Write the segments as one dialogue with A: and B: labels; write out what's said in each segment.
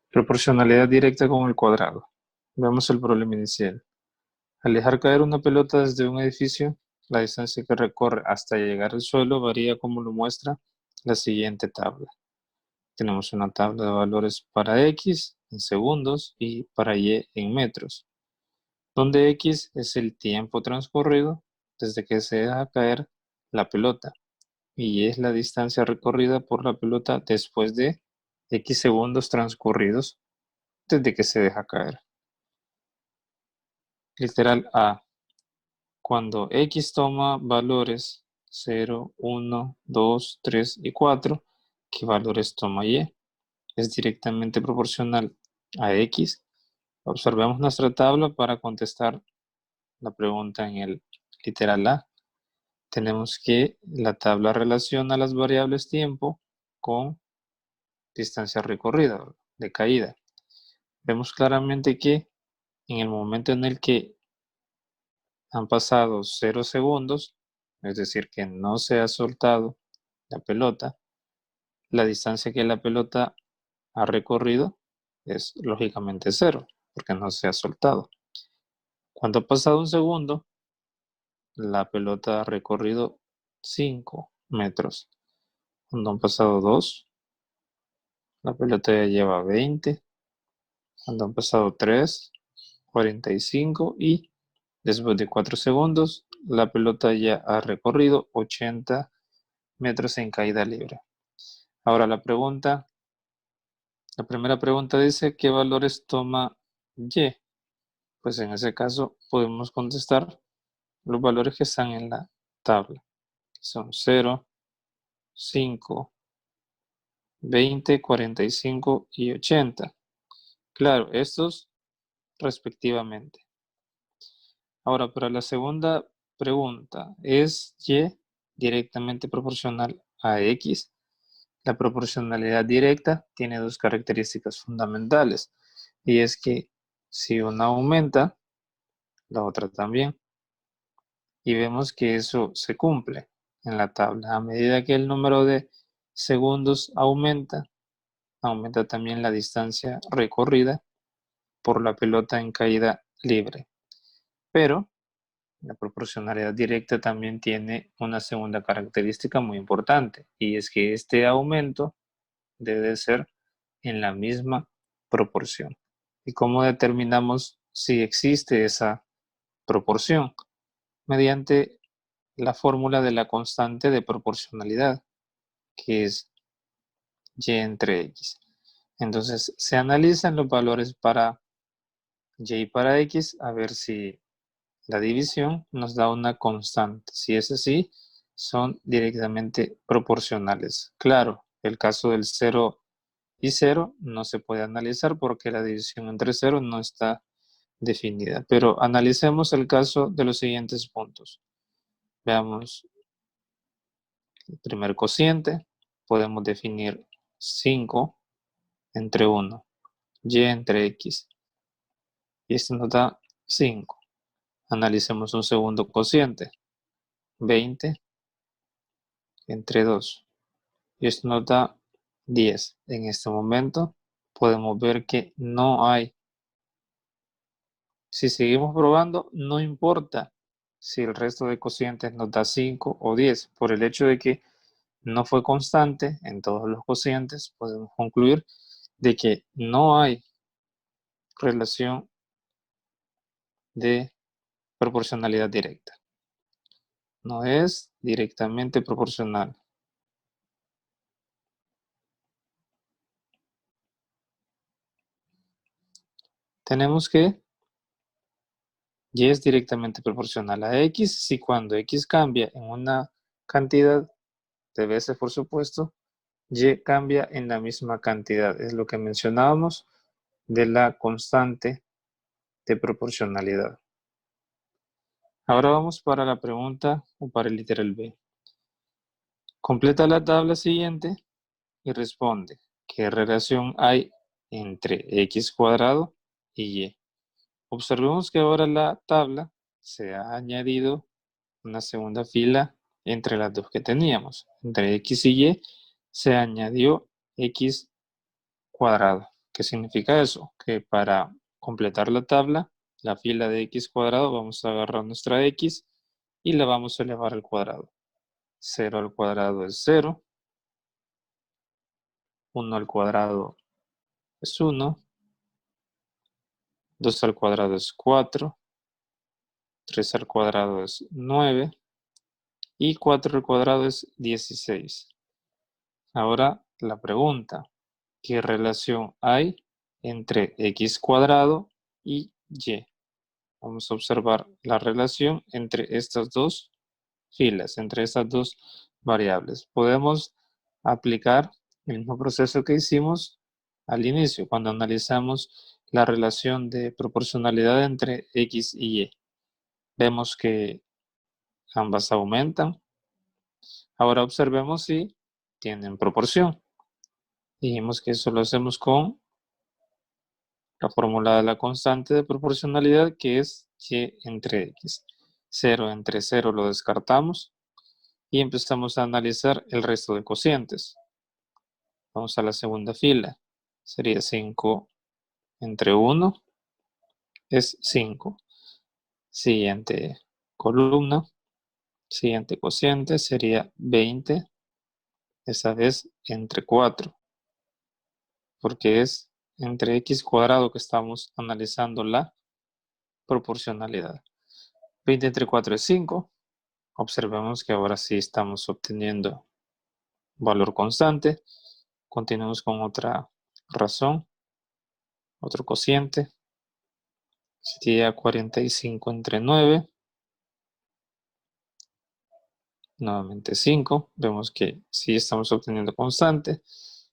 A: Proporcionalidad directa con el cuadrado. Veamos el problema inicial. Al dejar caer una pelota desde un edificio, la distancia que recorre hasta llegar al suelo varía como lo muestra la siguiente tabla. Tenemos una tabla de valores para X en segundos y para Y en metros, donde X es el tiempo transcurrido desde que se deja caer la pelota y Y es la distancia recorrida por la pelota después de X segundos transcurridos desde que se deja caer. Literal A. Cuando X toma valores 0, 1, 2, 3 y 4, ¿qué valores toma Y? Es directamente proporcional a X. Observemos nuestra tabla para contestar la pregunta en el literal A. Tenemos que la tabla relaciona las variables tiempo con distancia recorrida, de caída. Vemos claramente que en el momento en el que han pasado 0 segundos, es decir, que no se ha soltado la pelota, la distancia que la pelota ha recorrido es lógicamente 0, porque no se ha soltado. Cuando ha pasado un segundo, la pelota ha recorrido 5 metros. Cuando han pasado 2, la pelota ya lleva 20. Cuando han pasado 3, 45 y después de 4 segundos, la pelota ya ha recorrido 80 metros en caída libre. Ahora la primera pregunta dice, ¿qué valores toma Y? Pues en ese caso podemos contestar los valores que están en la tabla. Son 0, 5, 20, 45 y 80. Claro, estos respectivamente. Ahora, para la segunda pregunta, ¿es Y directamente proporcional a X? La proporcionalidad directa tiene dos características fundamentales, y es que si una aumenta, la otra también. Y vemos que eso se cumple en la tabla. A medida que el número de segundos aumenta, aumenta también la distancia recorrida por la pelota en caída libre. Pero la proporcionalidad directa también tiene una segunda característica muy importante, y es que este aumento debe ser en la misma proporción. ¿Y cómo determinamos si existe esa proporción? Mediante la fórmula de la constante de proporcionalidad, que es Y entre X. Entonces se analizan los valores para Y y para X a ver si la división nos da una constante. Si es así, son directamente proporcionales. Claro, el caso del 0 y 0 no se puede analizar porque la división entre 0 no está definida. Pero analicemos el caso de los siguientes puntos. Veamos el primer cociente. Podemos definir 5 entre 1, Y entre X. Y esto nos da 5. Analicemos un segundo cociente. 20 entre 2. Y esto nos da 10. En este momento podemos ver que no hay. Si seguimos probando, no importa si el resto de cocientes nos da 5 o 10. Por el hecho de que no fue constante en todos los cocientes, podemos concluir de que no hay relación de proporcionalidad directa. No es directamente proporcional. Tenemos que Y es directamente proporcional a X si cuando X cambia en una cantidad de veces, por supuesto, Y cambia en la misma cantidad. Es lo que mencionábamos de la constante de proporcionalidad. Ahora vamos para la pregunta o para el literal B. Completa la tabla siguiente y responde qué relación hay entre X cuadrado y Y. Observemos que ahora la tabla se ha añadido una segunda fila entre las dos que teníamos. Entre X y Y se añadió X cuadrado. ¿Qué significa eso? Que para completar la tabla, la fila de x cuadrado, vamos a agarrar nuestra x y la vamos a elevar al cuadrado. 0 al cuadrado es 0. 1 al cuadrado es 1. 2 al cuadrado es 4. 3 al cuadrado es 9. Y 4 al cuadrado es 16. Ahora la pregunta, ¿qué relación hay entre x cuadrado y y? Vamos a observar la relación entre estas dos filas, entre estas dos variables. Podemos aplicar el mismo proceso que hicimos al inicio, cuando analizamos la relación de proporcionalidad entre x y y. Vemos que ambas aumentan. Ahora observemos si tienen proporción. Dijimos que eso lo hacemos con la fórmula de la constante de proporcionalidad, que es y entre x. 0 entre 0 lo descartamos y empezamos a analizar el resto de cocientes. Vamos a la segunda fila. Sería 5 entre 1 es 5. Siguiente columna, siguiente cociente sería 20, esa vez entre 4, porque es entre x cuadrado que estamos analizando la proporcionalidad. 20 entre 4 es 5. Observemos que ahora sí estamos obteniendo valor constante. Continuamos con otra razón, otro cociente. Sería 45 entre 9. Nuevamente 5. Vemos que sí estamos obteniendo constante.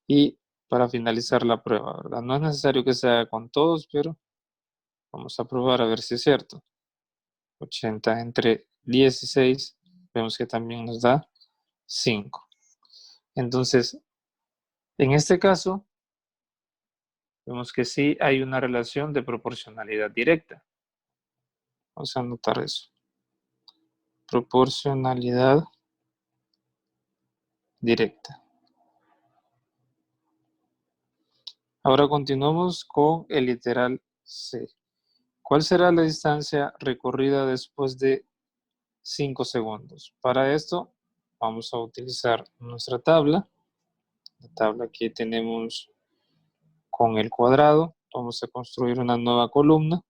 A: Y para finalizar la prueba, ¿verdad? No es necesario que se haga con todos, pero vamos a probar a ver si es cierto. 80 entre 16. Vemos que también nos da 5. Entonces, en este caso, vemos que sí hay una relación de proporcionalidad directa. Vamos a anotar eso. Proporcionalidad directa. Ahora continuamos con el literal C. ¿Cuál será la distancia recorrida después de 5 segundos? Para esto vamos a utilizar nuestra tabla. La tabla que tenemos con el cuadrado. Vamos a construir una nueva columna.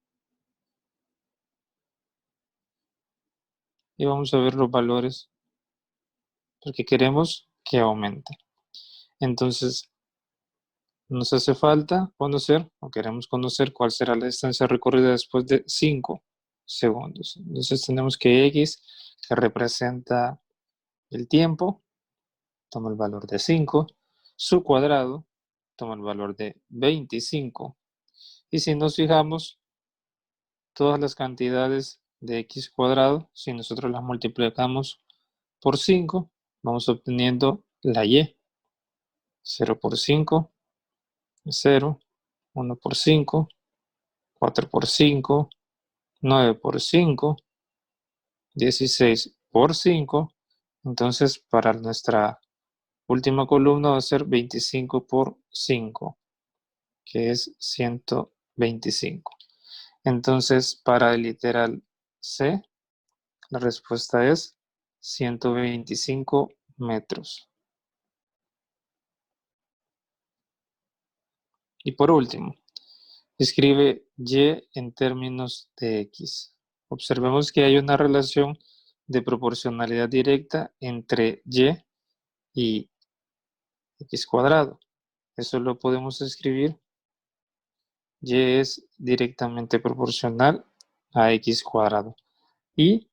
A: Y vamos a ver los valores porque queremos que aumente. Entonces, nos hace falta conocer, o queremos conocer cuál será la distancia recorrida después de 5 segundos. Entonces tenemos que x, que representa el tiempo, toma el valor de 5, su cuadrado toma el valor de 25. Y si nos fijamos, todas las cantidades de x cuadrado, si nosotros las multiplicamos por 5, vamos obteniendo la y. 0 por 5 es 0, 1 por 5, 4 por 5, 9 por 5, 16 por 5. Entonces, para nuestra última columna va a ser 25 por 5, que es 125. Entonces, para el literal C, la respuesta es 125 metros. Y por último, escribe y en términos de x. Observemos que hay una relación de proporcionalidad directa entre y x cuadrado. Eso lo podemos escribir. Y es directamente proporcional a x cuadrado. Y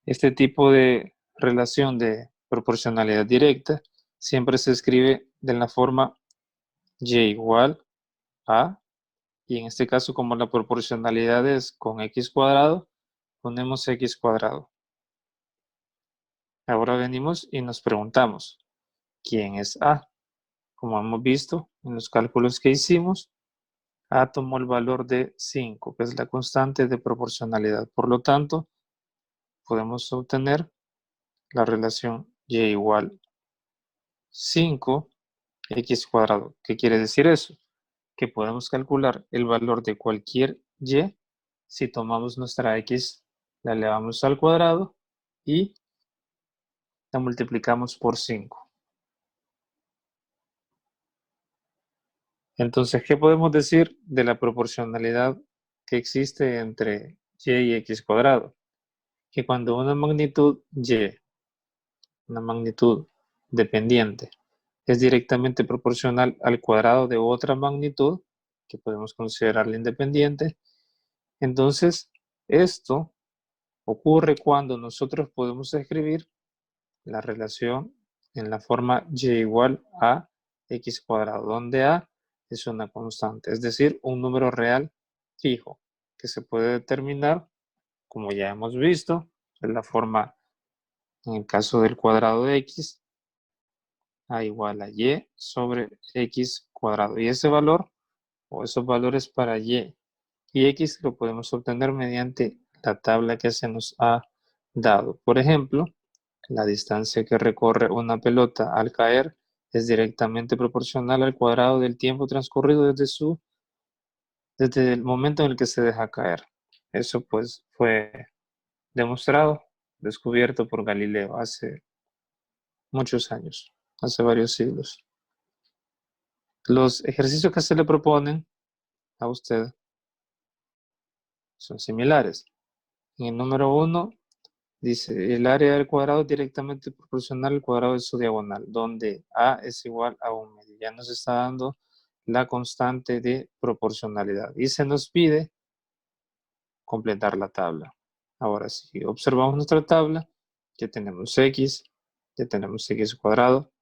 A: este tipo de relación de proporcionalidad directa siempre se escribe de la forma y igual a, y en este caso como la proporcionalidad es con x cuadrado, ponemos x cuadrado. Ahora venimos y nos preguntamos, ¿quién es A? Como hemos visto en los cálculos que hicimos, A tomó el valor de 5, que es la constante de proporcionalidad. Por lo tanto, podemos obtener la relación y igual 5x cuadrado. ¿Qué quiere decir eso? que podemos calcular el valor de cualquier y si tomamos nuestra x, la elevamos al cuadrado y la multiplicamos por 5. Entonces, ¿qué podemos decir de la proporcionalidad que existe entre y x cuadrado? Que cuando una magnitud y, una magnitud dependiente, es directamente proporcional al cuadrado de otra magnitud, que podemos considerarla independiente, entonces esto ocurre cuando nosotros podemos escribir la relación en la forma y igual a x cuadrado, donde a es una constante, es decir, un número real fijo, que se puede determinar, como ya hemos visto, en la forma, en el caso del cuadrado de x, a igual a y sobre x cuadrado. Y ese valor, o esos valores para y x, lo podemos obtener mediante la tabla que se nos ha dado. Por ejemplo, la distancia que recorre una pelota al caer es directamente proporcional al cuadrado del tiempo transcurrido desde el momento en el que se deja caer. Eso pues fue demostrado, descubierto por Galileo hace muchos años, hace varios siglos. Los ejercicios que se le proponen a usted son similares. En el número 1 dice, el área del cuadrado es directamente proporcional al cuadrado de su diagonal, donde A es igual a 1/2. Ya nos está dando la constante de proporcionalidad. Y se nos pide completar la tabla. Ahora, si observamos nuestra tabla, ya tenemos x, ya tenemos x cuadrado,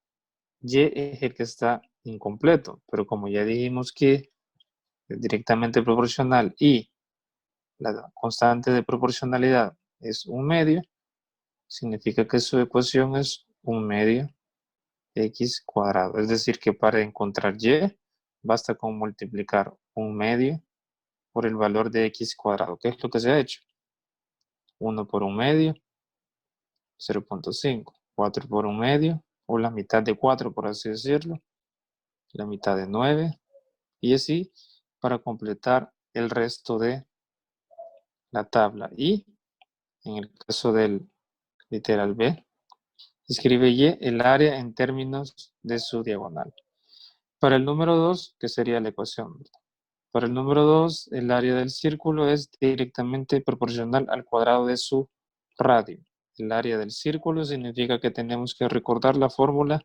A: y es el que está incompleto, pero como ya dijimos que es directamente proporcional y la constante de proporcionalidad es 1/2, significa que su ecuación es 1/2 x cuadrado. Es decir, que para encontrar y, basta con multiplicar 1/2 por el valor de x cuadrado. ¿Qué es lo que se ha hecho? 1 por 1/2, 0.5. 4 por 1/2, o la mitad de 4, por así decirlo. La mitad de 9. Y así para completar el resto de la tabla. Y en el caso del literal B, escribe y el área en términos de su diagonal. Para el número 2, que sería la ecuación. Para el número 2, el área del círculo es directamente proporcional al cuadrado de su radio. El área del círculo significa que tenemos que recordar la fórmula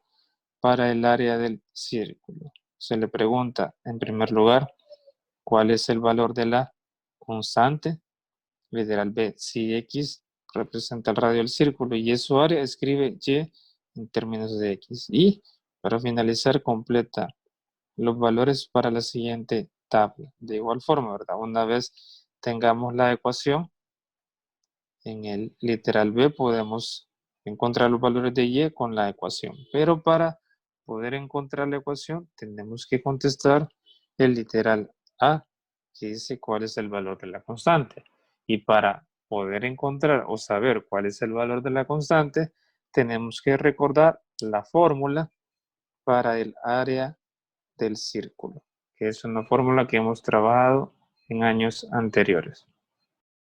A: para el área del círculo. Se le pregunta, en primer lugar, cuál es el valor de la constante. Literal B, si x representa el radio del círculo y es su área, escribe y en términos de x. Y para finalizar, completa los valores para la siguiente tabla. De igual forma, ¿verdad? Una vez tengamos la ecuación, en el literal B podemos encontrar los valores de y con la ecuación. Pero para poder encontrar la ecuación, tenemos que contestar el literal A, que dice cuál es el valor de la constante. Y para poder encontrar o saber cuál es el valor de la constante, tenemos que recordar la fórmula para el área del círculo, que es una fórmula que hemos trabajado en años anteriores.